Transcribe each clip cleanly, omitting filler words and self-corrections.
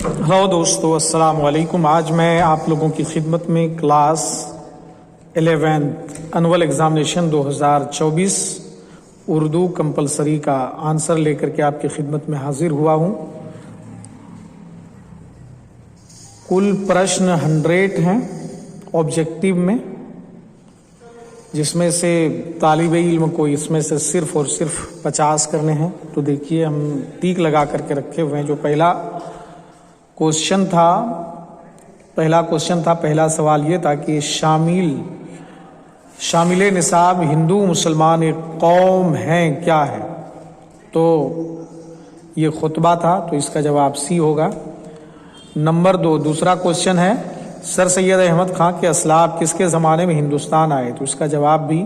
Hello दोस्तों, अस्सलाम वालेकुम। आज मैं आप लोगों की खिदमत में class 11th annual examination 2024 Urdu compulsory का आंसर लेकर के आपकी खिदमत में हाजिर हुआ हूँ। कुल प्रश्न 100 हैं ऑब्जेक्टिव में, जिसमें से तालिबे इल्म को इसमें से सिर्फ और सिर्फ 50 करने हैं। तो देखिए, हम टीक लगा करके रखे हुए हैं। जो पहला क्वेश्चन था, पहला सवाल ये था कि शामिल निसाब हिंदू मुसलमान एक कौम हैं, क्या है? तो ये खुतबा था, तो इसका जवाब सी होगा। नंबर 2, दूसरा क्वेश्चन है, सर सैयद अहमद खां के असलाफ किसके ज़माने में हिंदुस्तान आए? तो इसका जवाब भी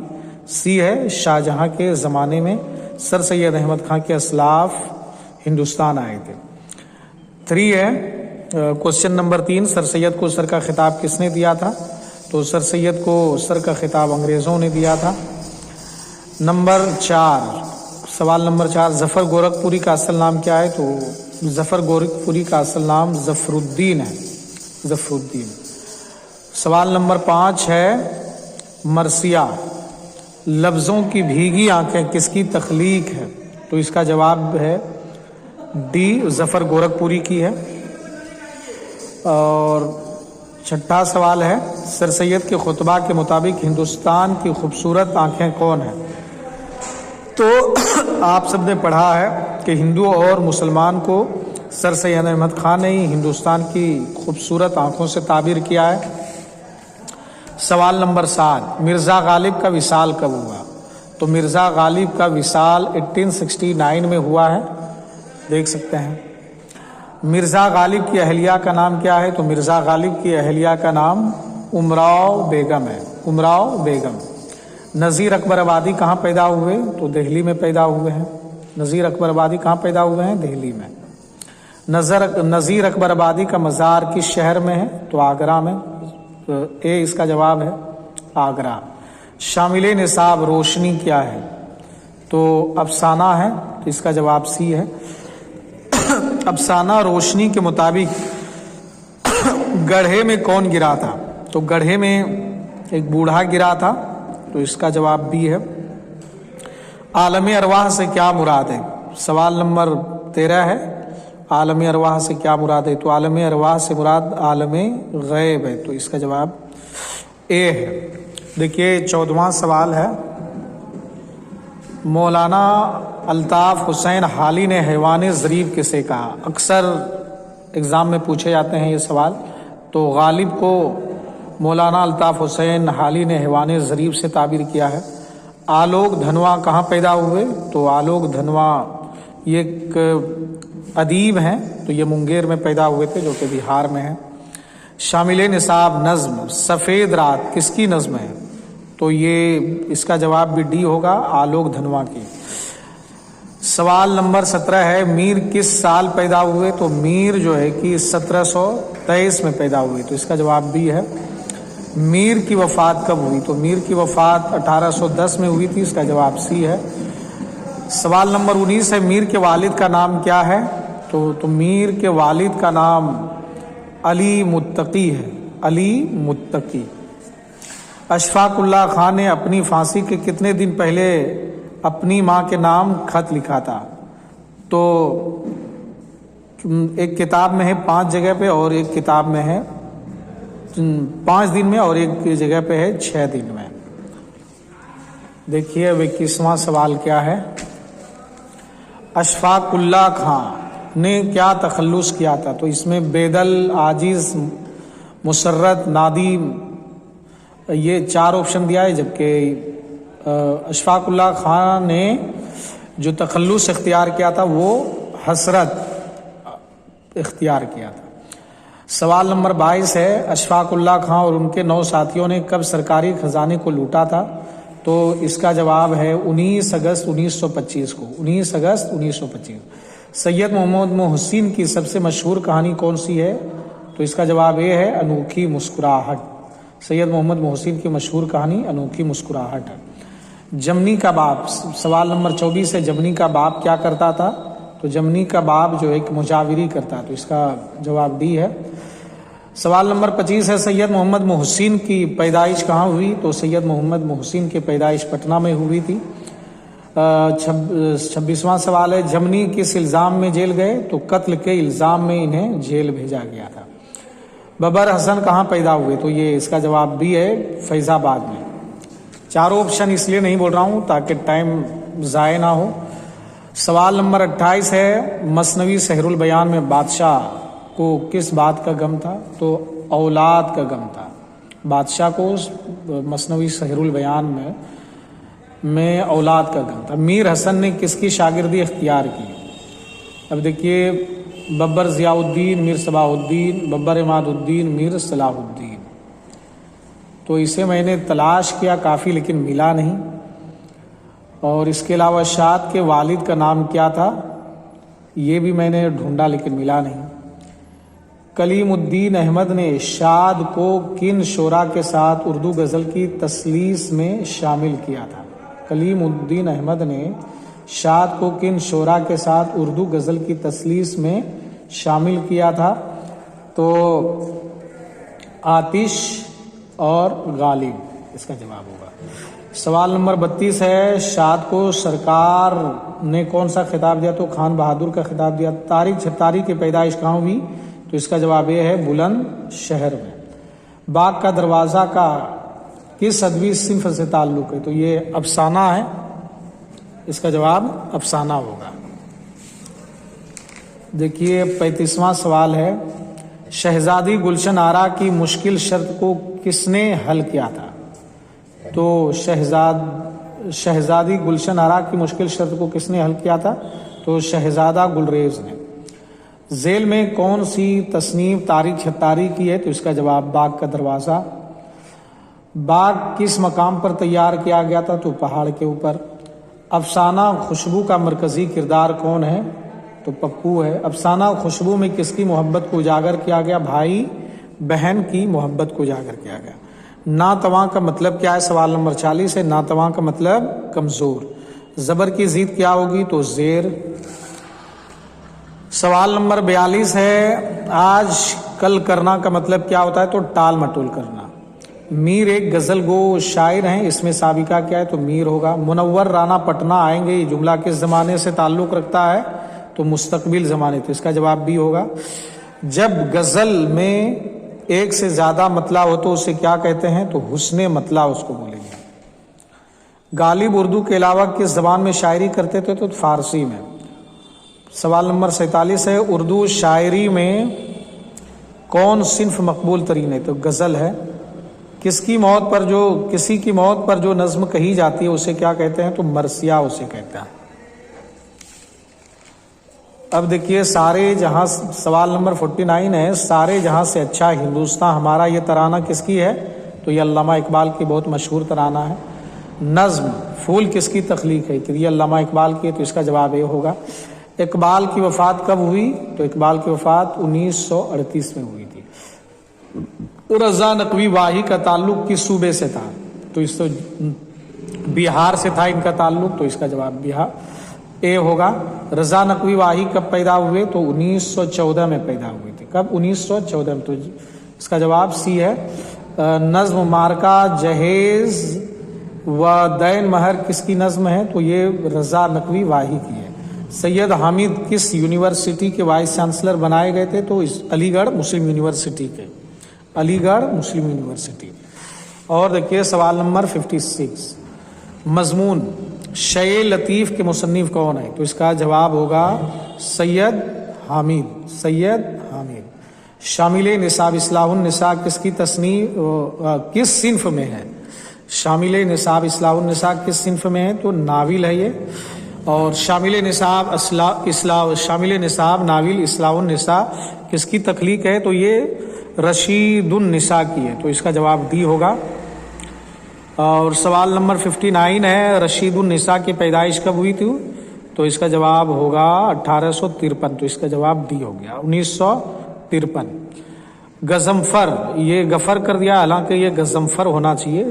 सी है, शाहजहां के ज़माने में सर सैयद अहमद खां के असलाफ हिंदुस्तान आए थे। 3 है क्वेश्चन नंबर 3, सर सैयद को सर का खिताब किसने दिया था? तो सर सैयद को सर का खिताब अंग्रेज़ों ने दिया था। नंबर 4, सवाल नंबर 4, ज़फ़र गोरखपुरी का असल नाम क्या है? तो ज़फ़र गोरखपुरी का असल नाम ज़फ़रुद्दीन है, ज़फ़रुद्दीन। सवाल नंबर 5 है, मरसिया लफ्ज़ों की भीगी आंखें किसकी तख्लीक है? तो इसका जवाब है डी, ज़फ़र गोरखपुरी की है। और छठा सवाल है, सर सैयद के खुतबा के मुताबिक हिंदुस्तान की खूबसूरत आंखें कौन है? तो आप सब ने पढ़ा है कि हिंदू और मुसलमान को सर सैयद अहमद खान ने ही हिंदुस्तान की खूबसूरत आंखों से ताबीर किया है। सवाल नंबर 7, मिर्ज़ा गालिब का विसाल कब हुआ? तो मिर्ज़ा गालिब का विसाल 1869 में हुआ है, देख सकते हैं। मिर्ज़ा गालिब की अहलिया का नाम क्या है? तो मिर्ज़ा गालिब की अहलिया का नाम उमराव बेगम है, उमराव बेगम। नज़ीर अकबर आबादी कहाँ पैदा हुए? तो दिल्ली में पैदा हुए हैं। नज़ीर अकबर आबादी कहाँ पैदा हुए हैं? दिल्ली में। नज़ीर अकबर आबादी का मज़ार किस शहर में है? तो आगरा में। तो ए इसका जवाब है, आगरा। शामिल निसाब रोशनी क्या है? तो अफसाना है, तो इसका जवाब सी है। अफसाना रोशनी के मुताबिक गड्ढे में कौन गिरा था? तो गड्ढे में एक बूढ़ा गिरा था, तो इसका जवाब बी है। आलम अरवाह से क्या मुराद है? सवाल नंबर 13 है, आलम अरवाह से क्या मुराद है? तो आलम अरवाह से मुराद आलम गैब है, तो इसका जवाब ए है। देखिए, 14वां सवाल है, मौलाना अल्ताफ़ हुसैन हाली ने हैवान ज़रीब किसे कहा? अक्सर एग्ज़ाम में पूछे जाते हैं ये सवाल। तो गालिब को मौलाना अल्ताफ़ हुसैन हाली ने हैवान ज़रीब से ताबीर किया है। आलोक धनवा कहाँ पैदा हुए? तो आलोक धनवा ये एक अदीब हैं, तो ये मुंगेर में पैदा हुए थे, जो कि बिहार में है। शामिल निसाब नज़्म सफ़ेद रात किसकी नज़्म है? तो ये इसका जवाब भी डी होगा, आलोक धनवा की। सवाल नंबर 17 है, मीर किस साल पैदा हुए? तो मीर जो है कि 1723 में पैदा हुए, तो इसका जवाब बी है। मीर की वफ़ात कब हुई? तो मीर की वफ़ात 1810 में हुई थी, इसका जवाब सी है। सवाल नंबर 19 है, मीर के वालिद का नाम क्या है? तो मीर के वालिद का नाम अली मुत्तकी है, अली मुत्तकी। अशफाकुल्लाह खान ने अपनी फांसी के कितने दिन पहले अपनी माँ के नाम खत लिखा था? तो एक किताब में है 5 जगह पे, और एक किताब में है 5 दिन में, और एक जगह पे है 6 दिन में। देखिए, 21वां सवाल क्या है, अशफाकुल्लाह खान ने क्या तखल्लुस किया था? तो इसमें बेदल, आजिज़, मुसर्रत, नादीम, ये 4 ऑप्शन दिया है। जबकि अशफाकुल्लाह खान ने जो तखल्लुस इख्तियार किया था वो हसरत इख्तियार किया था। सवाल नंबर 22 है, अशफाकुल्लाह खान और उनके 9 साथियों ने कब सरकारी खजाने को लूटा था? तो इसका जवाब है 19 अगस्त 1925 को, 19 अगस्त 1925। सैयद मोहम्मद मोहसिन की सबसे मशहूर कहानी कौन सी है? तो इसका जवाब ये है, अनोखी मुस्कुराहट। सैयद मोहम्मद मोहसिन की मशहूर कहानी अनोखी मुस्कुराहट है। जमनी का बाप, सवाल नंबर 24 है, जमनी का बाप क्या करता था? تو جمنی کا باب جو ایک مجاوری کرتا ہے، تو اس کا جواب ڈی ہے۔ سوال نمبر 25 ہے سید محمد محسن کی پیدائش کہاں ہوئی؟ تو سید محمد محسن کی پیدائش پٹنہ میں ہوئی تھی۔ 26واں سوال ہے جمنی کس الزام میں جیل گئے؟ تو قتل کے الزام میں انہیں جیل بھیجا گیا تھا۔ ببر حسن کہاں پیدا ہوئے؟ تو یہ اس کا جواب بھی ہے فیض آباد میں۔ چاروں آپشن اس لیے نہیں بول رہا ہوں تاکہ ٹائم ضائع نہ ہو۔ سوال نمبر 28 ہے مثنوی سحر البیان میں بادشاہ کو کس بات کا غم تھا؟ تو اولاد کا غم تھا۔ بادشاہ کو مثنوی سحر البیان میں اولاد کا غم تھا۔ میر حسن نے کس کی شاگردی اختیار کی؟ اب دیکھیے ببر ضیاء الدین، میر صباح الدین، ببر عماد الدین، میر صلاح الدین۔ تو اسے میں نے تلاش کیا کافی لیکن ملا نہیں، اور اس کے علاوہ شاد کے والد کا نام کیا تھا؟ یہ بھی میں نے ڈھونڈا لیکن ملا نہیں۔ کلیم الدین احمد نے شاد کو کن شعراء کے ساتھ اردو غزل کی تثلیث میں شامل کیا تھا؟ کلیم الدین احمد نے شاد کو کن شعراء کے ساتھ اردو غزل کی تثلیث میں شامل کیا تھا؟ تو آتش اور غالب اس کا جواب ہوگا۔ سوال نمبر 32 ہے شاد کو سرکار نے کون سا خطاب دیا؟ تو خان بہادر کا خطاب دیا۔ طارق چھتاری کی پیدائش کہاں ہوئی؟ تو اس کا جواب یہ ہے بلند شہر میں۔ باغ کا دروازہ کا کس ادبی صنف سے تعلق ہے؟ تو یہ افسانہ ہے، اس کا جواب افسانہ ہوگا۔ دیکھیے 35واں سوال ہے شہزادی گلشن آرا کی مشکل شرط کو کس نے حل کیا تھا؟ تو شہزادی گلشن آرا کی مشکل شرط کو کس نے حل کیا تھا؟ تو شہزادہ گلریز نے۔ ذیل میں کون سی تصنیف طارق چھتاری کی ہے؟ تو اس کا جواب باغ کا دروازہ۔ باغ کس مقام پر تیار کیا گیا تھا؟ تو پہاڑ کے اوپر۔ افسانہ خوشبو کا مرکزی کردار کون ہے؟ تو پپو ہے۔ افسانہ خوشبو میں کس کی محبت کو اجاگر کیا گیا؟ بھائی بہن کی محبت کو اجاگر کیا گیا۔ ناتواں کا مطلب کیا ہے؟ سوال نمبر 40 ہے ناتواں کا مطلب کمزور۔ زبر کی ضد کیا ہوگی؟ تو زیر۔ سوال نمبر 42 ہے آج کل کرنا کا مطلب کیا ہوتا ہے؟ تو ٹال مٹول کرنا۔ میر ایک غزل گو شاعر ہیں، اس میں سابقہ کیا ہے؟ تو میر ہوگا۔ منور رانا پٹنہ آئیں گے، یہ جملہ کس زمانے سے تعلق رکھتا ہے؟ تو مستقبل زمانے، تو اس کا جواب بھی ہوگا۔ جب غزل میں ایک سے زیادہ مطلع ہو تو اسے کیا کہتے ہیں؟ تو حسن مطلع اس کو بولیں گے۔ غالب اردو کے علاوہ کس زبان میں شاعری کرتے تھے؟ تو فارسی میں۔ سوال نمبر 47 ہے اردو شاعری میں کون صنف مقبول ترین ہے؟ تو غزل ہے۔ کسی کی موت پر جو نظم کہی جاتی ہے اسے کیا کہتے ہیں؟ تو مرثیہ اسے کہتے ہیں۔ اب دیکھیے سارے جہاں، سوال نمبر 49 ہے سارے جہاں سے اچھا ہندوستان ہمارا، یہ ترانہ کس کی ہے؟ تو یہ علامہ اقبال کی بہت مشہور ترانہ ہے۔ نظم پھول کس کی تخلیق ہے؟ کہ یہ علامہ اقبال کی ہے، تو اس کا جواب یہ ہوگا۔ اقبال کی وفات کب ہوئی؟ تو اقبال کی وفات 1938 میں ہوئی تھی۔ رضا نقوی واہی کا تعلق کس صوبے سے تھا؟ تو اس تو بہار سے تھا ان کا تعلق، تو اس کا جواب بہار اے ہوگا۔ رضا نقوی واہی کب پیدا ہوئے؟ تو 1914 میں پیدا ہوئے تھے۔ کب؟ 1914 میں، تو اس کا جواب سی ہے۔ نظم مارکا جہیز و دین مہر کس کی نظم ہے؟ تو یہ رضا نقوی واہی کی ہے۔ سید حامد کس یونیورسٹی کے وائس چانسلر بنائے گئے تھے؟ تو علی گڑھ مسلم یونیورسٹی کے، علی گڑھ مسلم یونیورسٹی۔ اور دیکھیے سوال نمبر 56 مضمون شیء لطیف کے مصنف کون ہے؟ تو اس کا جواب ہوگا سید حامد، سید حامد۔ شامل نصاب اصلاح النساء کس کی تصنیف کس صنف میں ہے؟ شامل نصاب اصلاح النساء کس صنف میں ہے؟ تو ناول ہے یہ۔ اور شامل نصاب ناول اصلاح النساء کس کی تخلیق ہے؟ تو یہ رشید النساء کی ہے، تو اس کا جواب ڈی ہوگا۔ اور سوال نمبر 59 ہے رشید النساء کی پیدائش کب ہوئی تھی؟ تو اس کا جواب ہوگا 1853، تو اس کا جواب ڈی ہو گیا 1953۔ غضنفر، یہ غفر کر دیا، حالانکہ یہ غضنفر ہونا چاہیے،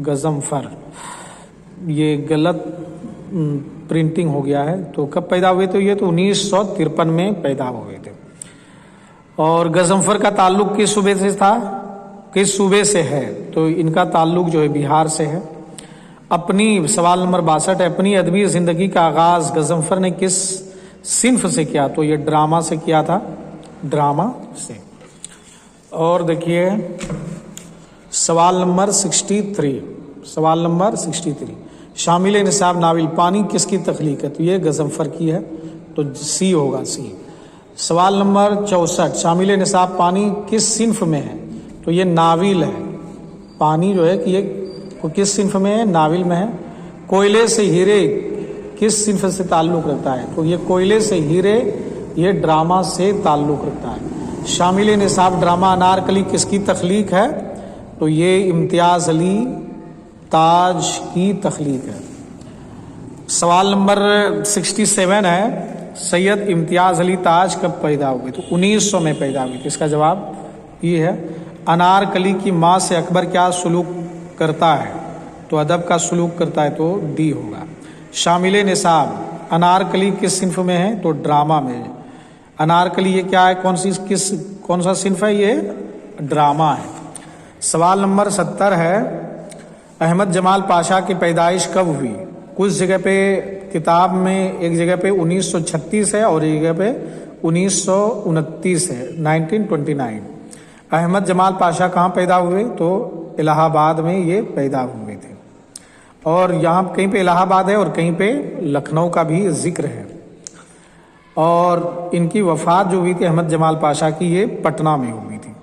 غضنفر، یہ غلط प्रिंटिंग हो गया है। तो कब पैदा हुए थे ये? तो 1953 में पैदा हुए थे। और गजनफर का ताल्लुक किस सूबे से था, किस सूबे से है? तो इनका ताल्लुक जो है बिहार से है। अपनी सवाल नंबर 62 है, अपनी अदबी जिंदगी का आगाज गजनफर ने किस सिन्फ से किया? तो ये ड्रामा से किया था, ड्रामा से। और देखिए सवाल नंबर 63, सवाल नंबर 63, शामिल निसाब नाविल पानी किसकी तख्लीक है? तो ये गजनफर की है, तो सी होगा, सी। सवाल नंबर 64, शामिल निसाब पानी किस सिन्फ में है? तो ये नाविल है। पानी जो है कि ये किस सिन्फ में है? नाविल में है। कोयले से हीरे किस सिन्फ से ताल्लुक़ रखता है? तो ये कोयले से हीरे ये ड्रामा से ताल्लुक़ रखता है। शामिल निसाब ड्रामा अनारकली किसकी तख्लीक है? तो ये इम्तियाज़ अली ताज की तख्लीक है। सवाल नंबर 67 है, सैयद इम्तियाज़ अली ताज कब पैदा हुए? तो 1900 में पैदा हुए थे। इसका जवाब ये है। अनारकली की माँ से अकबर क्या सलूक करता है? तो अदब का सलूक करता है, तो डी होगा। शामिल निसाब अनारकली किस सिन्फ में है? तो ड्रामा में है। अनारकली ये क्या है, कौन सा सिन्फ है? ये ड्रामा है। सवाल नंबर 70 है, अहमद जमाल पाशा की पैदाइश कब हुई? कुछ जगह पे किताब में एक जगह पे 1936 है और एक जगह पे 1929 है, 1929। अहमद जमाल पाशा कहाँ पैदा हुए? तो इलाहाबाद में ये पैदा हुए थे। और यहाँ कहीं पे इलाहाबाद है और कहीं पे लखनऊ का भी जिक्र है। और इनकी वफ़ात जो हुई थी अहमद जमाल पाशा की, ये पटना में हुई थी।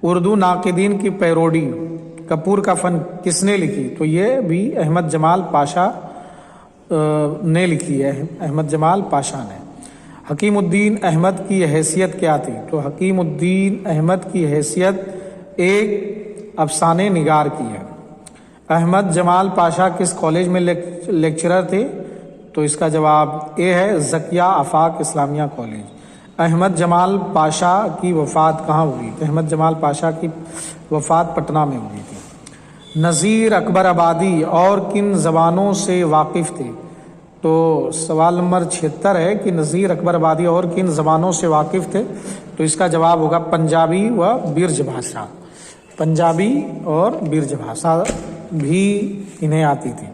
उर्दू नाक़िदीन की पैरोडी कपूर का फ़न किसने लिखी? तो ये भी अहमद जमाल पाशा ने लिखी है, अहमद जमाल पाशा ने। हकीमुद्दीन अहमद की हैसियत क्या थी? तो हकीमुद्दीन अहमद की हैसियत एक अफसाने निगार की है। अहमद जमाल पाशा किस कॉलेज में लेक्चरर थे? तो इसका जवाब ए है, ज़किया आफाक इस्लामिया कॉलेज। अहमद जमाल पाशा की वफ़ात कहाँ हुई? तो अहमद जमाल पाशा की वफ़ात पटना में हुई थी। नज़ीर अकबर आबादी और किन ज़बानों से वाकिफ़ थे? तो सवाल नंबर 76 है कि नज़ीर अकबर आबादी और किन ज़बानों से वाकिफ़ थे? तो इसका जवाब होगा पंजाबी व बिरज भाषा। पंजाबी और बिरज भाषा भी इन्हें आती थी।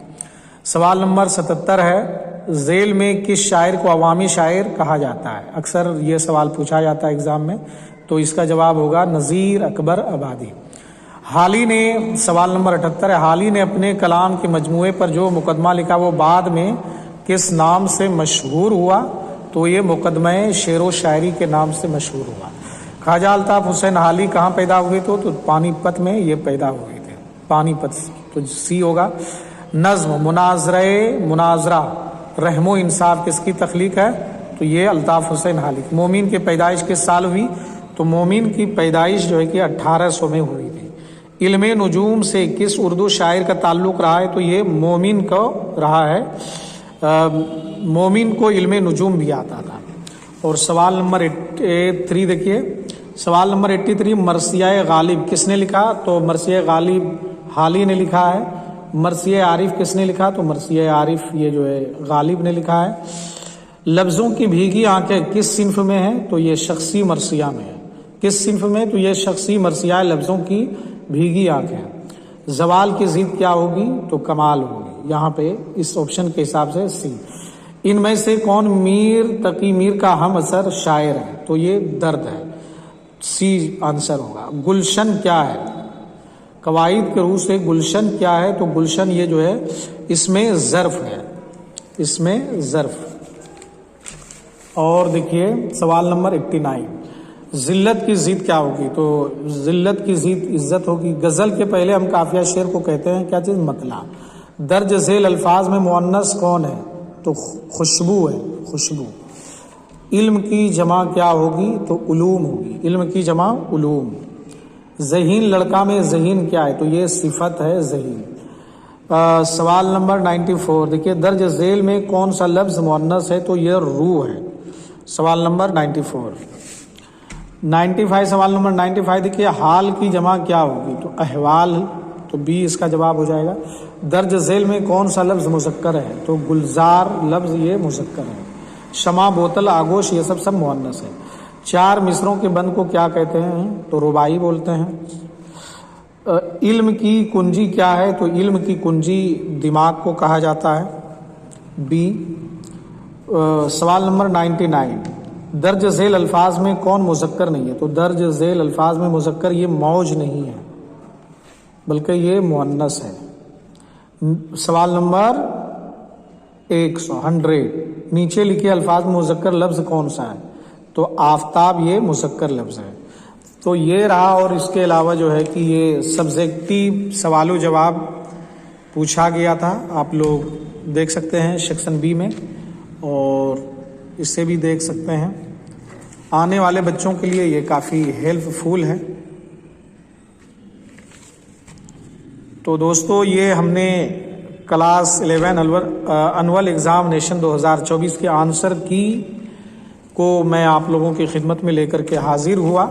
सवाल नंबर 77 है, ज़ेल में किस शायर को अवामी शायर कहा जाता है? अक्सर ये सवाल पूछा जाता है एग्ज़ाम में, तो इसका जवाब होगा नज़ीर अकबर आबादी। हाली ने, सवाल नंबर 78 है, हाली ने अपने कलाम के मजमूए पर जो मुकदमा लिखा वो बाद में किस नाम से मशहूर हुआ? तो ये मुकदमे शेर व शायरी के नाम से मशहूर हुआ। ख्वाजा अल्ताफ़ हुसैन हाली कहाँ पैदा हुए थे? तो पानीपत में ये पैदा हुए थे, पानीपत, तो सी होगा। नज़्म मुनाजरा रहमो इंसाफ किसकी तख्लीक है? तो ये अल्ताफ़ हुसैन हाली। मोमिन की पैदाइश किस साल हुई? तो मोमिन की पैदाइश जो है कि 1800 में हुई थी। इल्मे नुजूम से किस उर्दू शायर का ताल्लुक़ रहा है? तो ये मोमिन को रहा है। मोमिन को इल्मे नुजूम भी आता था। और सवाल नंबर 83 देखिए, सवाल नंबर 83, मरसिया गालिब किसने लिखा? तो मरसिया गालिब हाली ने लिखा है। मरसिया आरिफ किसने लिखा? तो मरसिया आरिफ ये जो है गालिब ने लिखा है। लफ्ज़ों की भीगी आंखें किस सिन्फ में है? तो ये शख्सी मरसिया में है। किस सिन्फ में? तो ये शख्सी मरसिया लफ्ज़ों की भीगी आंखें। जवाल की ज़िद क्या होगी? तो कमाल होगी। यहाँ पे इस ऑप्शन के हिसाब से सी। इनमें से कौन मीर तकी मीर का हम असर शायर है? तो ये दर्द है, सी आंसर होगा। गुलशन क्या है? कवायद के रूह से गुलशन क्या है? तो गुलशन ये जो है इसमें ज़र्फ है, इसमें ज़र्फ। और देखिए सवाल नंबर 89, ज़िल्लत की ज़िद क्या होगी? तो ज़िल्लत की ज़िद इज्जत होगी। गज़ल के पहले हम काफिया शेर को कहते हैं क्या चीज़? मतला। दर्ज झेल अल्फाज में मुअन्नस कौन है? तो खुशबू है, खुशबू। इल्म की जमा क्या होगी? तो उलूम होगी। इल्म की जमा उलूम। ज़हीन लड़का में ज़हीन क्या है? तो ये सिफत है ज़हीन। सवाल नंबर 94 देखिए, दर्ज झेल में कौन सा लफ्ज़ मुअन्नस है? तो ये रूह है। सवाल नंबर 94। 95 सवाल नंबर 95 देखिए, हाल की जमा क्या होगी? तो अहवाल تو بی اس کا جواب ہو جائے گا۔ درج ذیل میں کون سا لفظ مذکر ہے؟ تو گلزار لفظ یہ مذکر ہے۔ شمع، بوتل، آگوش یہ سب مؤنث ہے۔ 4 مصروں کے بند کو کیا کہتے ہیں؟ تو رباعی بولتے ہیں۔ علم کی کنجی کیا ہے؟ تو علم کی کنجی دماغ کو کہا جاتا ہے، بی۔ سوال نمبر 99، درج ذیل الفاظ میں کون مذکر نہیں ہے؟ تو درج ذیل الفاظ میں مذکر یہ موج نہیں ہے بلکہ یہ مؤنث ہے۔ سوال نمبر 100، نیچے لکھے الفاظ میں مذکر لفظ کون سا ہے؟ تو آفتاب یہ مذکر لفظ ہے۔ تو یہ رہا، اور اس کے علاوہ جو ہے کہ یہ سبجیکٹیو سوال و جواب پوچھا گیا تھا، آپ لوگ دیکھ سکتے ہیں سیکشن بی میں، اور اس سے بھی دیکھ سکتے ہیں۔ آنے والے بچوں کے لیے یہ کافی ہیلپ فل ہے۔ تو دوستو یہ ہم نے کلاس 11 انول ایگزامینیشن 2024 کے آنسر کی کو میں آپ لوگوں کی خدمت میں لے کر کے حاضر ہوا۔